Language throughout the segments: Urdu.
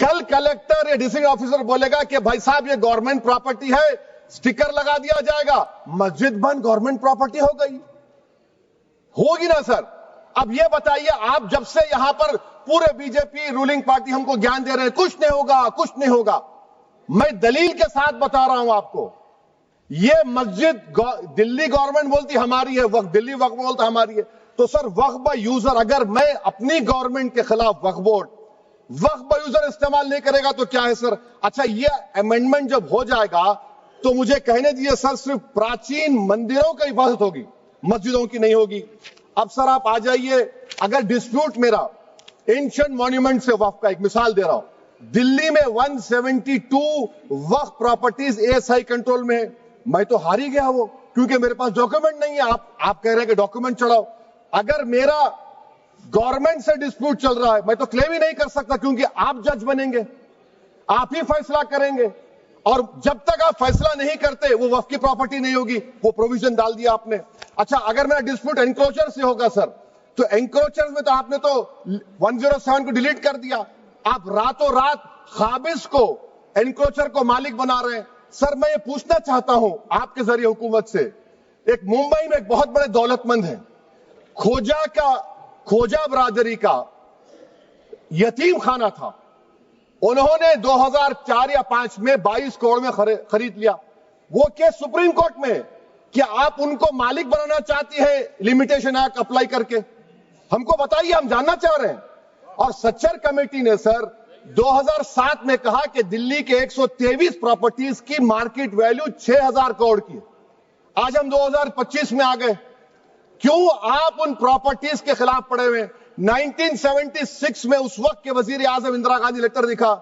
کل کلیکٹر یا ڈسٹرکٹ آفیسر بولے گا کہ بھائی صاحب یہ گورنمنٹ پراپرٹی ہے, سٹیکر لگا دیا جائے گا, مسجد بند گورنمنٹ پراپرٹی ہو گئی, ہوگی نا سر؟ اب یہ بتائیے, آپ جب سے یہاں پر پورے بی جے پی رولنگ پارٹی ہم کو گیان دے رہے ہیں کچھ نہیں ہوگا, کچھ نہیں ہوگا. میں دلیل کے ساتھ بتا رہا ہوں آپ کو, یہ مسجد دلی گورنمنٹ بولتی ہماری ہے, وقف دلی وقف بولتا ہماری ہے. تو سر وقف بائی یوزر, اگر میں اپنی گورنمنٹ کے خلاف وقف بورڈ وقف بائی یوزر استعمال نہیں کرے گا تو کیا ہے سر؟ اچھا یہ امینڈمنٹ جب ہو جائے گا تو مجھے کہنے دیجیے سر, صرف پراچین مندروں کی حفاظت ہوگی, مسجدوں کی نہیں ہوگی. اب سر آپ آ جائیے, اگر ڈسپیوٹ میرا اینشنٹ مانیومنٹ سے وقف کا, ایک مثال دے رہا ہوں, دلی میں 172 وقف پراپرٹیز ASI کنٹرول میں ہے. میں تو ہار ہی گیا وہ, کیونکہ میرے پاس ڈاکومنٹ نہیں ہے. آپ کہہ رہے ہیں کہ ڈاکومنٹ چڑھاؤ. اگر میرا گورنمنٹ سے ڈسپیوٹ چل رہا ہے میں تو کلیم ہی نہیں کر سکتا, کیونکہ آپ جج بنیں گے, آپ ہی فیصلہ کریں گے, اور جب تک آپ فیصلہ نہیں کرتے وہ وقف کی پراپرٹی نہیں ہوگی. وہ پروویژن ڈال دیا آپ نے. اچھا اگر میرا ڈسپیوٹ انکروچر سے ہوگا سر, تو انکروچر میں تو آپ نے تو 107 کو ڈیلیٹ کر دیا. آپ راتوں رات قابض کو انکروچر کو مالک بنا رہے ہیں. سر میں یہ پوچھنا چاہتا ہوں آپ کے ذریعے حکومت سے, ایک ممبئی میں ایک بہت بڑے دولت مند ہیں, کھوجا برادری کا یتیم خانہ تھا, انہوں نے 2004 یا 2005 میں 22 کروڑ میں خرید لیا. وہ کیس سپریم کورٹ میں, کہ آپ ان کو مالک بنانا چاہتی ہے لمیٹیشن ایکٹ اپلائی کر کے؟ ہم کو بتائیے, ہم جاننا چاہ رہے ہیں. اور سچر کمیٹی نے سر 2007 میں کہا کہ دلی کے 123 پراپرٹیز کی مارکیٹ ویلیو 6000 کروڑ کی. آج ہم 2025 میں آ گئے, کیوں آپ ان پراپرٹیز کے خلاف پڑے ہوئے؟ 1976 میں اس وقت کے وزیر اعظم اندرا گاندھی لیٹر لکھا,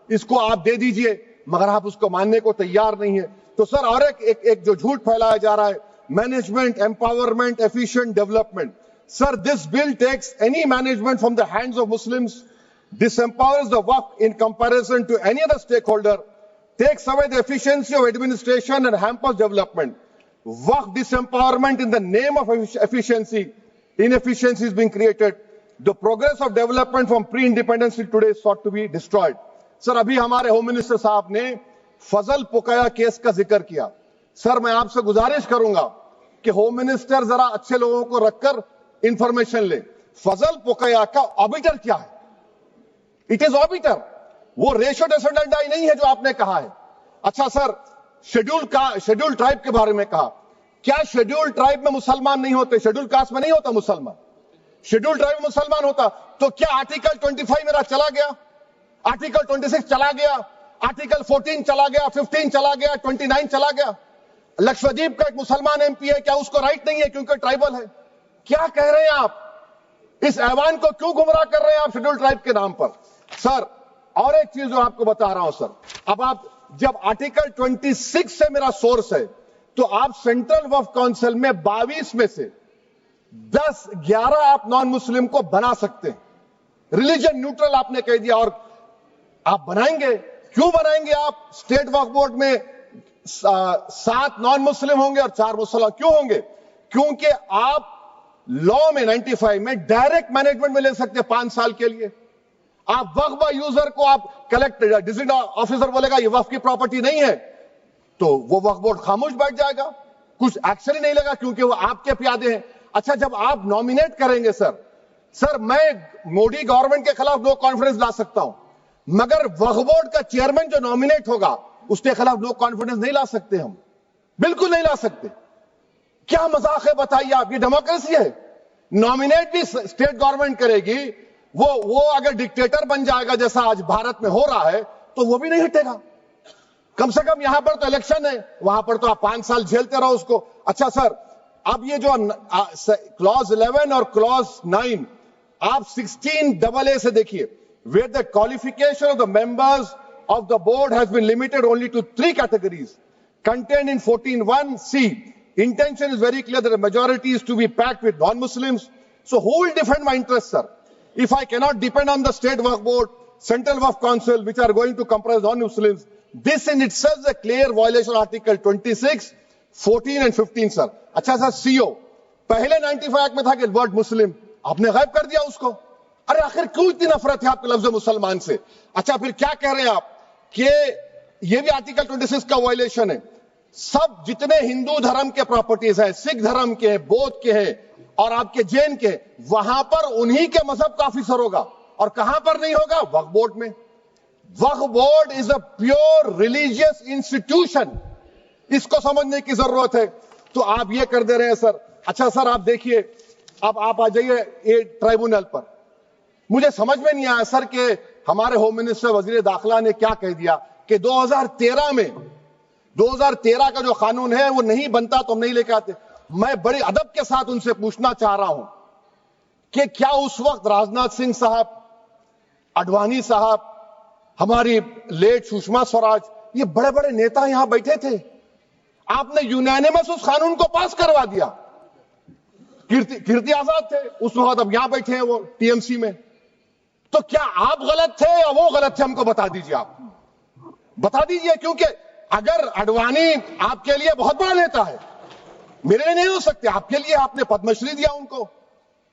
اس کو آپ دے دیجئے, مگر آپ اس کو ماننے کو تیار نہیں ہے. تو سر اور ایک جو جھوٹ پھیلایا جا رہا ہے, management empowerment efficient development. Sir this bill takes any management from the hands of Muslims, disempowers the Waqf in comparison to any other stakeholder, takes away the efficiency of administration and hampers development. Waqf disempowerment in the name of efficiency, inefficiency is being created. The progress of development from pre-independence till today is sought to be destroyed. Sir, ابھی ہمارے ہوم منسٹر صاحب نے فضل پوکایا کیس کا ذکر کیا. سر میں آپ سے گزارش کروں گا کہ ہوم منسٹر ذرا اچھے لوگوں کو رکھ کر انفارمیشن لے. فضل پوکایا کا آبیٹر کیا ہے؟ اٹ از آبیٹر, وہ ریشو ڈیسنڈنٹ نہیں ہے جو آپ نے کہا ہے. اچھا سر, شیڈول ٹرائب کے بارے میں کہا, کیا شیڈول ٹرائب میں مسلمان نہیں ہوتے؟ شیڈول کاسٹ میں نہیں ہوتا مسلمان, شیڈول ٹرائب میں مسلمان ہوتا. تو کیا آرٹیکل 25 میرا چلا گیا, آرٹیکل 26 چلا گیا, آرٹیکل 14 چلا گیا, 15 چلا گیا, 29 چلا گیا؟ لکشدیپ کا ایک مسلمان ایم پی ہے, کیا اس کو رائٹ نہیں ہے کیونکہ ٹرائبل ہے؟ کیا کہہ رہے ہیں آپ؟ اس ایوان کو کیوں گمراہ کر رہے ہیں آپ شیڈول ٹرائب کے نام پر؟ سر اور ایک چیز جو آپ کو بتا رہا ہوں سر, اب آپ جب آرٹیکل 26 سے میرا سورس ہے, تو آپ سینٹرل وقف کونسل میں 22 میں سے 11 آپ نان مسلم کو بنا سکتے ہیں. ریلیجن نیوٹرل آپ نے کہہ دیا, اور آپ بنائیں گے. کیوں بنائیں گے آپ؟ اسٹیٹ وقف بورڈ میں 7 نان مسلم ہوں گے اور 4 مسلمان. کیوں ہوں گے؟ کیونکہ آپ لا میں 95 میں ڈائریکٹ مینجمنٹ میں لے سکتے 5 سال کے لیے. آپ وقف بائی یوزر کو آپ کلیکٹر ڈسٹرکٹ آفیسر بولے گا یہ وقف کی پراپرٹی نہیں ہے, تو وہ وقف بورڈ خاموش بیٹھ جائے گا, کچھ ایکشن ہی نہیں لگا, کیونکہ وہ آپ کے پیادے ہیں. اچھا جب آپ نامینیٹ کریں گے سر میں مودی گورنمنٹ کے خلاف نو کانفیڈنس لا سکتا ہوں, مگر وقف بورڈ کا چیئرمین جو نامینیٹ ہوگا اس کے خلاف نو کانفیڈنس نہیں لا سکتے, ہم بالکل نہیں لا سکتے. کیا مذاق ہے بتائیے آپ؟ یہ ڈیموکریسی ہے. نامینیٹ بھی اسٹیٹ گورنمنٹ کرے گی, وہ اگر ڈکٹیٹر بن جائے گا جیسا آج بھارت میں ہو رہا ہے تو وہ بھی نہیں ہٹے گا. کم سے کم یہاں پر تو الیکشن ہے, وہاں پر تو آپ 5 سال جھیلتے رہو اس کو. اچھا سر, اب یہ جو کلوز 11 اور کلوز 9 آپ 16AA سے دیکھیے, where the qualification of the members of the board has been limited only to 3 categories contained in 14(1)(c). Intention is very clear that the majority is to be packed with non-Muslims. So who will defend my interests, sir? If I cannot depend on the state waqf board, central waqf council, which are going to comprise non-Muslims, this in itself is a clear violation of Article 26, 14 and 15, sir. اچھا سر, CO پہلے 95 ایکٹ میں تھا کہ ورڈ مسلم, آپ نے غائب کر دیا اس کو. ارے آخر کیوں اتنی نفرت ہے آپ کے لفظ مسلمان سے؟ اچھا پھر کیا کہہ رہے ہیں آپ کہ یہ بھی آرٹیکل 26 کا وائلیشن ہے. سب جتنے ہندو دھرم کے پراپرٹیز ہیں، سکھ دھرم کے، بودھ کے ہیں اور آپ کے جین کے، وہاں پر انہی کے مذہب کا آفیسر ہوگا. اور کہاں پر نہیں ہوگا؟ وقف بورڈ میں. Waqf board is a pure religious institution. اس کو سمجھنے کی ضرورت ہے. تو آپ یہ کر دے رہے ہیں سر. اچھا سر آپ دیکھیے، اب آپ آ جائیے یہ ٹرائبونل پر. مجھے سمجھ میں نہیں آیا سر کہ ہمارے ہوم منسٹر وزیر داخلہ نے کیا کہہ دیا کہ 2013 کا جو قانون ہے وہ نہیں بنتا تو ہم نہیں لے کے آتے. میں بڑے ادب کے ساتھ ان سے پوچھنا چاہ رہا ہوں کہ کیا اس وقت راجناتھ سنگھ صاحب، اڈوانی صاحب، ہماری لیٹ سشما سوراج، یہ بڑے بڑے نیتا یہاں بیٹھے تھے؟ آپ نے یونینیمس اس قانون کو پاس کروا دیا. کیرتی آزاد تھے اس وقت، اب یہاں بیٹھے ہیں وہ ٹی ایم سی میں. تو کیا آپ غلط تھے یا وہ غلط تھے؟ ہم کو بتا دیجیے. آپ بتا دیجیے، کیونکہ اگر اڈوانی آپ کے لیے بہت بڑا نیتا ہے، میرے لیے نہیں ہو سکتے. آپ کے لیے آپ نے پدم شری دیا ان کو.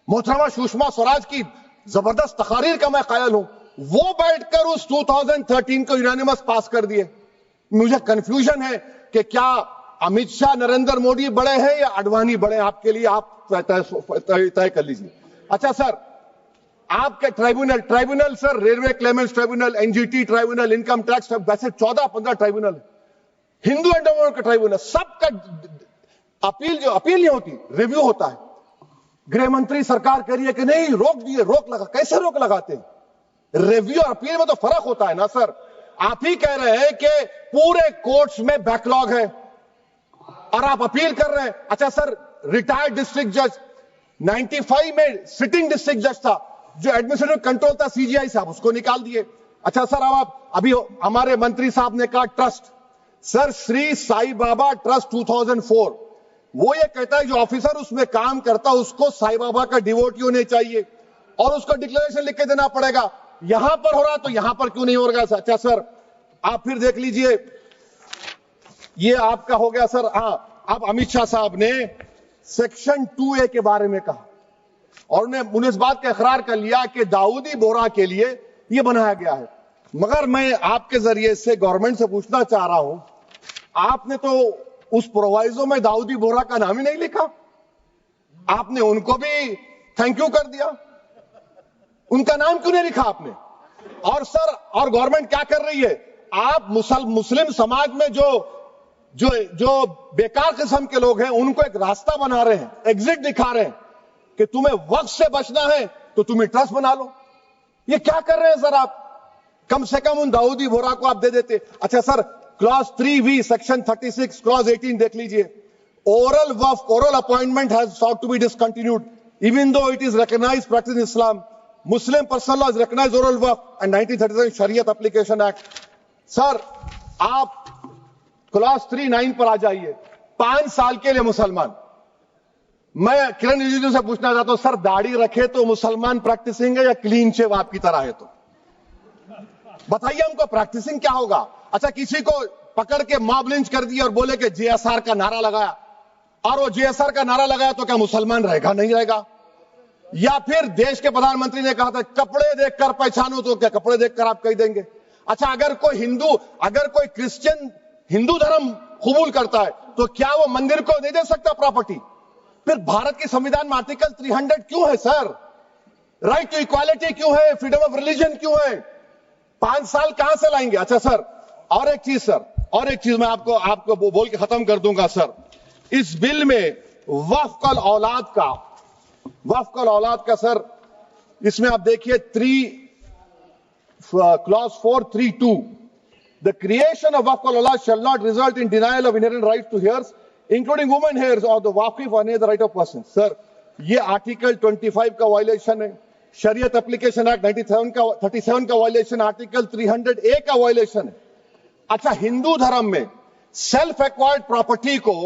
محترمہ سشما سوراج کی زبردست تقاریر کا میں قائل ہوں. وہ بیٹھ کر اس 2013 کو یونینیمس پاس کر دیے. مجھے کنفیوژن ہے کہ کیا امت شاہ، نریندر مودی بڑے ہیں یا اڈوانی بڑے ہیں؟ آپ کے لیے آپ طے کر لیجیے. اچھا سر، آپ کے tribunal sir, railway claimants tribunal, N G T tribunal, income tax, ویسے 14-15 ٹرائبونل ہے. ہندو اینڈ کا ٹرائبونل، سب کا اپیل نہیں ہوتی، ریویو ہوتا ہے. گرہ منتری سرکار کہہ رہی ہے کہ نہیں روک دیے، روک لگا. کیسے روک لگاتے ہیں؟ ریویو اور اپیل میں تو فرق ہوتا ہے نا سر. آپ ہی کہہ رہے ہیں کہ پورے کورٹس میں بیک لاگ ہے اور آپ اپیل کر رہے ہیں. اچھا سر، ریٹائرڈ ڈسٹرکٹ جج 95 میں سٹنگ ڈسٹرکٹ جج تھا، جو ایڈمنسٹریٹو کنٹرول تھا سی جی آئی صاحب، اس کو نکال دیے. اچھا سر، ابھی ہمارے منتری صاحب نے کہا ٹرسٹ، سر شری سائی بابا ٹرسٹ 2004، وہ یہ کہتا ہے جو آفیسر اس میں کام کرتا اس کو سائی بابا کا ڈیووٹی ہونے چاہیے اور اس کو ڈکلیریشن لکھ کے دینا پڑے گا. یہاں پر ہو رہا تو یہاں پر کیوں نہیں ہو رہا؟ اچھا سر، آپ پھر دیکھ لیجئے، یہ آپ کا ہو گیا سر. ہاں، اب امت شاہ صاحب نے سیکشن 2A کے بارے میں کہا اور انہوں نے اس بات کا اقرار کر لیا کہ داؤدی بورہ کے لیے یہ بنایا گیا ہے. مگر میں آپ کے ذریعے سے گورنمنٹ سے پوچھنا چاہ رہا ہوں، آپ نے تو اس پرووائزو میں داؤدی بورہ کا نام ہی نہیں لکھا. آپ نے ان کو بھی تھینک یو کر دیا، ان کا نام کیوں نہیں لکھا آپ نے؟ اور سر، اور گورنمنٹ کیا کر رہی ہے؟ آپ مسلم سماج میں جو بیکار قسم کے لوگ ہیں ان کو ایک راستہ بنا رہے ہیں، ایگزٹ دکھا رہے ہیں کہ تمہیں وقت سے بچنا ہے تو تمہیں ٹرسٹ بنا لو. یہ کیا کر رہے ہیں سر آپ؟ کم سے کم ان داؤدی بورہ کو آپ دے دیتے. اچھا سر، کلاس 3V سیکشن 36 کلاس 18 دیکھ لیجئے. Oral وقف، oral appointment has sought to be discontinued even though it is recognized practice in Islam. Muslim personal law has recognized oral وقف and 1937 Shariat Application Act. سر آپ کلاس 3-9 پر آ جائیے. 5 سال کے لیے مسلمان. میں کرن رجیجو سے پوچھنا چاہتا ہوں سر، داڑھی رکھے تو مسلمان پریکٹسنگ ہے یا کلین شیو آپ کی طرح ہے؟ تو بتائیے ہم کو پریکٹسنگ کیا ہوگا؟ اچھا، کسی کو پکڑ کے ماب لنچ کر دیا اور بولے کہ جے ایس آر کا نعرہ لگایا، اور وہ جے ایس آر کا نعرہ لگایا تو کیا مسلمان رہے گا؟ نہیں رہے گا. یا پھر دیش کے پردھان منتری نے کہا تھا کپڑے دیکھ کر پہچانو، تو کیا کپڑے دیکھ کر آپ کہہ دیں گے؟ اچھا، اگر کوئی کرسچن ہندو دھرم قبول کرتا ہے تو کیا وہ مندر کو نہیں دے سکتا پراپرٹی؟ پھر بھارت کی سمویدھان میں آرٹیکل 300 کیوں ہے سر؟ رائٹ ٹو ایکوالٹی کیوں ہے؟ فریڈم آف ریلیجن کیوں ہے؟ 5 سال کہاں سے لائیں گے؟ اچھا سر، اور ایک چیز میں آپ کو بول کے ختم کر دوں گا سر. اس بل میں وقف الاولاد کا سر، اس میں آپ دیکھیے clause 432، the creation of waqf al-awlad shall not result in denial of inherent rights to heirs, including women heirs or the waqif or any other right of person. سر، یہ آرٹیکل 25 کا وائلیشن ہے، شریعت اپلیکیشن ایکٹ 37 کا وائلیشن، آرٹیکل 300A کا وائلیشن ہے. اچھا، ہندو دھرم میں سیلف ایکوائرڈ پراپرٹی کو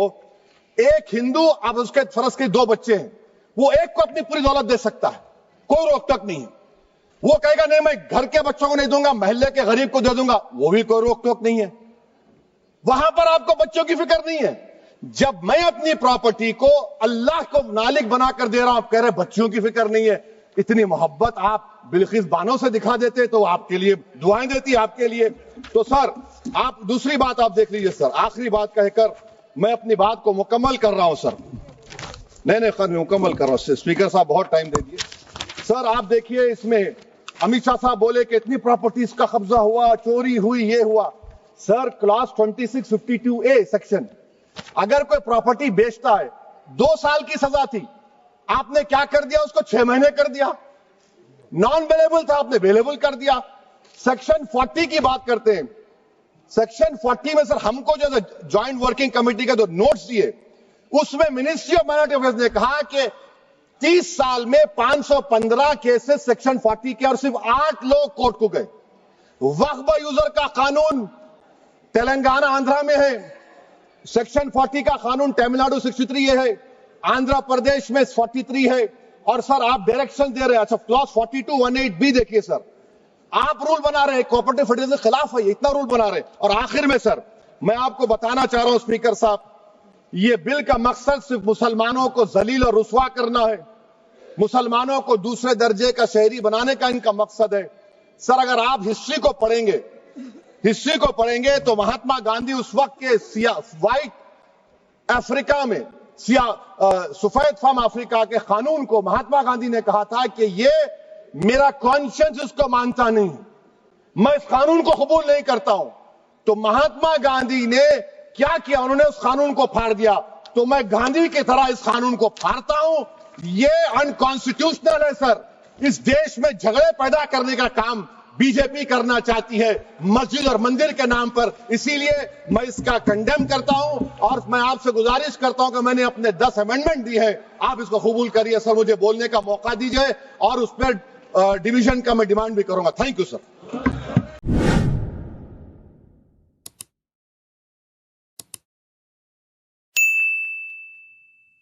ایک ہندو، اب اس کے فرض کے 2 بچے ہیں، وہ ایک کو اپنی پوری دولت دے سکتا ہے، کوئی روک ٹوک نہیں ہے. وہ کہے گا نہیں میں گھر کے بچوں کو نہیں دوں گا، محلے کے غریب کو دے دوں گا، وہ بھی کوئی روک ٹوک نہیں ہے. وہاں پر آپ کو بچوں کی فکر نہیں ہے. جب میں اپنی پراپرٹی کو اللہ کو مالک بنا کر دے رہا ہوں، آپ کہہ رہے بچوں کی فکر نہیں ہے. اتنی محبت آپ بلقیس بانو سے دکھا دیتے تو آپ کے لیے دعائیں دیتی آپ کے لیے. تو سر آپ دوسری بات آپ دیکھ لیجئے سر, آخری بات کہہ کر میں اپنی بات کو مکمل کر رہا ہوں سر. نہیں خیر میں مکمل کر رہا ہوں. اسپیکر صاحب بہت ٹائم دے دیے. سر آپ دیکھیے اس میں امت شاہ صاحب بولے کہ اتنی پراپرٹیز کا قبضہ ہوا, چوری ہوئی, یہ ہوا. سر کلاس 2652A سیکشن, اگر کوئی پراپرٹی بیچتا ہے 2 سال کی سزا تھی, آپ نے کیا کر دیا, اس کو 6 مہینے کر دیا. نان ویلیبل تھا, آپ نے ویلیبل کر دیا. سیکشن 40 کی بات کرتے ہیں. سیکشن 40 میں سر ہم کو جو جوائنٹ ورکنگ کمیٹی کا جو نوٹس دیے, اس میں منسٹری آف مائنورٹی افیئرز نے کہا کہ 30 سال میں 515 کیسز سیکشن 40 کے, اور صرف 8 لوگ کورٹ کو گئے. وقف یوزر کا قانون تلنگانہ آندھرا میں ہے, سیکشن 40 کا قانون تمل ناڈو 63 یہ ہے, آندھرا پردیش میں 43 ہے. اور سر آپ ڈائریکشن دے رہے ہیں. اچھا کلاس 4218B دیکھیے سر, آپ رول بنا رہے ہیں کوآپریٹو فیڈریشن کے خلاف ہے, اتنا رول بنا رہے ہیں. اور آخر میں سر میں آپ کو بتانا چاہ رہا ہوں اسپیکر صاحب, یہ بل کا مقصد صرف مسلمانوں کو ذلیل اور رسوا کرنا ہے, مسلمانوں کو دوسرے درجے کا شہری بنانے کا ان کا مقصد ہے. سر اگر آپ ہسٹری کو پڑھیں گے تو مہاتما گاندھی اس وقت کے وائٹ افریقہ میں سفید فام افریقہ کے قانون کو مہاتما گاندھی نے کہا تھا کہ یہ میرا کانشنس اس کو مانتا نہیں, میں اس قانون کو قبول نہیں کرتا ہوں. تو مہاتما گاندھی نے کیا کیا, انہوں نے اس قانون کو پھاڑ دیا. تو میں گاندھی کی طرح اس قانون کو پھاڑتا ہوں. یہ انکانسٹیٹیوشنل ہے سر. اس دیش میں جھگڑے پیدا کرنے کا کام بی جے پی کرنا چاہتی ہے مسجد اور مندر کے نام پر. اسی لیے میں اس کا کنڈیم کرتا ہوں, اور میں آپ سے گزارش کرتا ہوں کہ میں نے اپنے 10 امینڈمنٹ دی ہے, آپ اس کو قبول کریے. سر مجھے بولنے کا موقع دیجئے, اور اس پر ڈویژن کا میں ڈیمانڈ بھی کروں گا. Thank you sir.